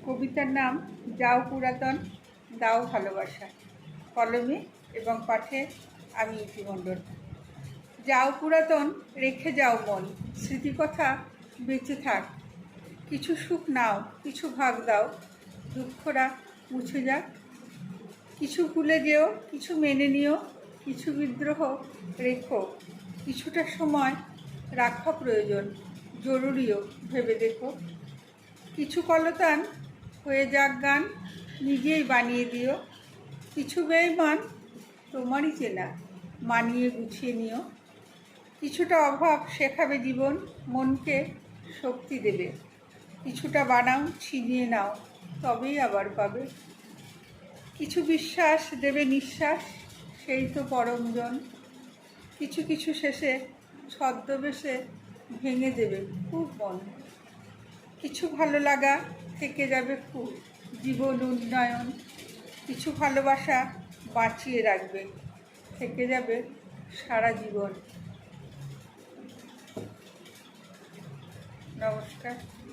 কবিতার নাম যাও পুরাতন দাও ভালোবাসা। কলমে এবং পাঠে আমি ইতিমণ্ডল। যাও পুরাতন রেখে যাও মন, স্মৃতিকথা বেঁচে থাক। কিছু সুখ নাও, কিছু ভাগ দাও, দুঃখরা মুছে যাক। কিছু ভুলে যেও, কিছু মেনে নিও, কিছু বিদ্রোহ রেখো। কিছুটা সময় রাখা প্রয়োজন, জরুরিও ভেবে দেখো। কিছু কলতান হয়ে যাক গান, নিজেই বানিয়ে দিও। কিছু বেঈমান তোমারই চেনা, মানিয়ে গুছিয়ে নিও। কিছুটা অভাব শেখাবে জীবন, মনকে শক্তি দেবে। কিছুটা বানাও, ছিনিয়ে নাও, তবেই আবার পাবে। কিছু বিশ্বাস দেবে নিঃশ্বাস, সেই তো পরমজন। কিছু কিছু শেষে ছদ্মবেশে ভেঙে দেবে খুব মন। কিছু ভালো লাগা থেকে যাবে খুব, জীবন উন্নয়ন। কিছু ভালোবাসা বাঁচিয়ে রাখবে, থেকে যাবে সারা জীবন। নমস্কার।